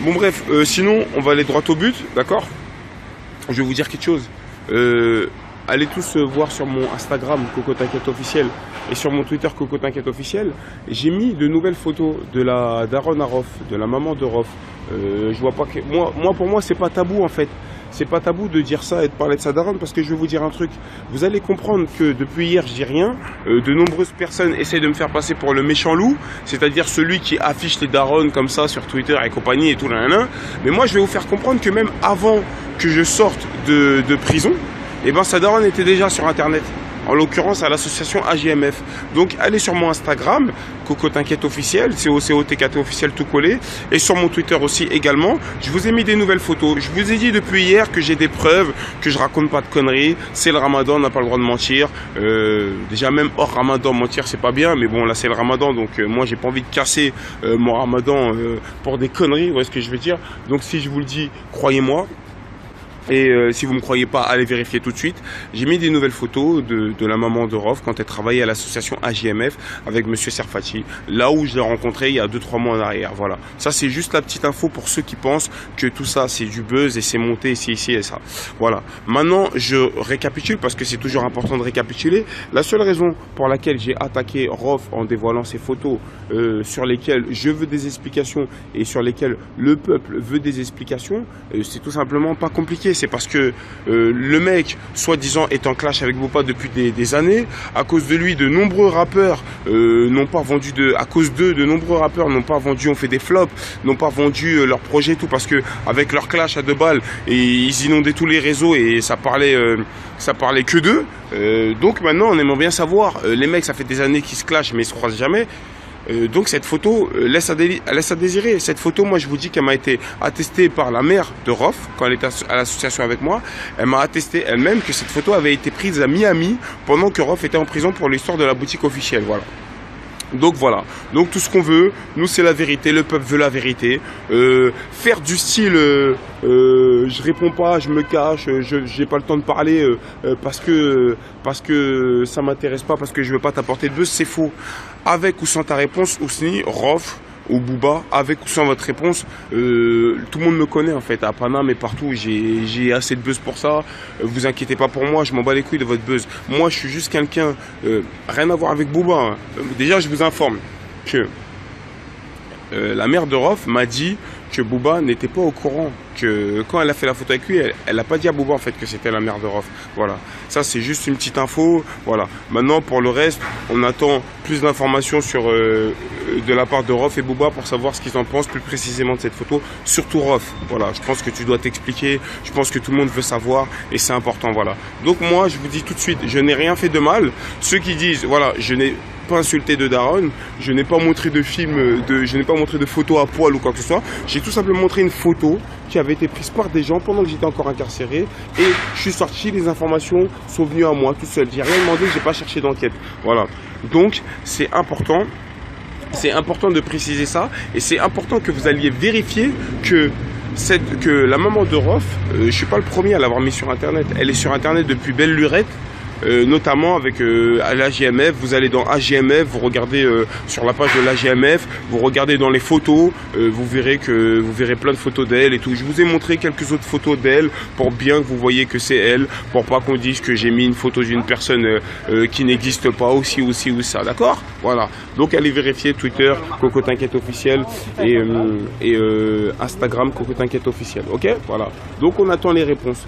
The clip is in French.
Bon bref, sinon on va aller droit au but, d'accord? Je vais vous dire quelque chose. Allez tous voir sur mon Instagram Coco T'inquiète officiel et sur mon Twitter Coco T'inquiète officiel. J'ai mis de nouvelles photos de la daronne à Rof, de la maman de Rof. Je vois pas que pour moi c'est pas tabou en fait. C'est pas tabou de dire ça et de parler de sa daronne, parce que je vais vous dire un truc. Vous allez comprendre que depuis hier je dis rien. De nombreuses personnes essaient de me faire passer pour le méchant loup, c'est-à-dire celui qui affiche les daronnes comme ça sur Twitter et compagnie et tout là. Mais moi je vais vous faire comprendre que même avant que je sorte de prison, et ben sa daronne était déjà sur internet, en l'occurrence à l'association AJMF. Donc allez sur mon Instagram, Coco T'inquiète officiel, COCOTKT officiel tout collé, et sur mon Twitter aussi également. Je vous ai mis des nouvelles photos. Je vous ai dit depuis hier que j'ai des preuves, que je raconte pas de conneries. C'est le Ramadan, on n'a pas le droit de mentir. Déjà même hors Ramadan, mentir c'est pas bien, mais bon là c'est le Ramadan, donc moi j'ai pas envie de casser mon Ramadan pour des conneries, vous voyez ce que je veux dire. Donc si je vous le dis, croyez-moi. Et si vous ne me croyez pas, allez vérifier tout de suite. J'ai mis des nouvelles photos de la maman de Rof quand elle travaillait à l'association AJMF avec Monsieur Serfati, là où je l'ai rencontré il y a 2-3 mois en arrière. Voilà. Ça c'est juste la petite info pour ceux qui pensent que tout ça c'est du buzz et c'est monté ici et ça. Voilà. Maintenant je récapitule parce que c'est toujours important de récapituler. La seule raison pour laquelle j'ai attaqué Rof en dévoilant ces photos sur lesquelles je veux des explications et sur lesquelles le peuple veut des explications, c'est tout simplement pas compliqué. C'est parce que le mec, soi-disant, est en clash avec Booba depuis des années. À cause de lui, de nombreux rappeurs n'ont pas vendu à cause d'eux, de nombreux rappeurs n'ont pas vendu, ont fait des flops, n'ont pas vendu leur projet et tout, parce que avec leur clash à 2 balles, et ils inondaient tous les réseaux et ça parlait que d'eux. Donc maintenant, on aimerait bien savoir, les mecs, ça fait des années qu'ils se clashent, mais ils se croisent jamais. Donc cette photo laisse à désirer. Cette photo, moi je vous dis qu'elle m'a été attestée par la mère de Rof quand elle était à l'association avec moi. Elle m'a attesté elle-même que cette photo avait été prise à Miami pendant que Rof était en prison pour l'histoire de la boutique officielle. Voilà. Donc voilà, donc tout ce qu'on veut, nous c'est la vérité, le peuple veut la vérité. Faire du style, je réponds pas, je me cache, j'ai pas le temps de parler parce que ça m'intéresse pas, parce que je veux pas t'apporter de buzz, c'est faux. Avec ou sans ta réponse, Ousni, Rof ou Booba, avec ou sans votre réponse, tout le monde me connaît en fait, à Paname et partout, j'ai assez de buzz pour ça. Vous inquiétez pas pour moi, je m'en bats les couilles de votre buzz. Moi je suis juste quelqu'un, rien à voir avec Booba. Hein. Déjà je vous informe que la mère de Rof m'a dit que Booba n'était pas au courant, que quand elle a fait la photo avec lui, elle n'a pas dit à Booba en fait que c'était la mère de Rof. Voilà, ça c'est juste une petite info. Voilà. Maintenant pour le reste, on attend plus d'informations sur de la part de Rof et Booba pour savoir ce qu'ils en pensent plus précisément de cette photo. Surtout Rof. Voilà, je pense que tu dois t'expliquer. Je pense que tout le monde veut savoir et c'est important. Voilà. Donc moi je vous dis tout de suite, je n'ai rien fait de mal. Ceux qui disent voilà, je n'ai pas insulté de daronne, je n'ai pas montré de film, je n'ai pas montré de photo à poil ou quoi que ce soit. J'ai tout simplement montré une photo qui avait été prise par des gens pendant que j'étais encore incarcéré et je suis sorti, les informations sont venues à moi tout seul. J'ai rien demandé, j'ai pas cherché d'enquête. Voilà. Donc c'est important. C'est important de préciser ça et c'est important que vous alliez vérifier que la maman de Rof, je suis pas le premier à l'avoir mis sur internet. Elle est sur internet depuis belle lurette. Notamment avec l'AJMF, vous allez dans AJMF, vous regardez sur la page de l'AJMF, vous regardez dans les photos, vous verrez plein de photos d'elle et tout. Je vous ai montré quelques autres photos d'elle pour bien que vous voyez que c'est elle, pour pas qu'on dise que j'ai mis une photo d'une personne qui n'existe pas aussi ou ça, d'accord? Voilà, donc allez vérifier Twitter, Coco T'inquiète officiel et Instagram, Coco T'inquiète officiel, ok? Voilà, donc on attend les réponses.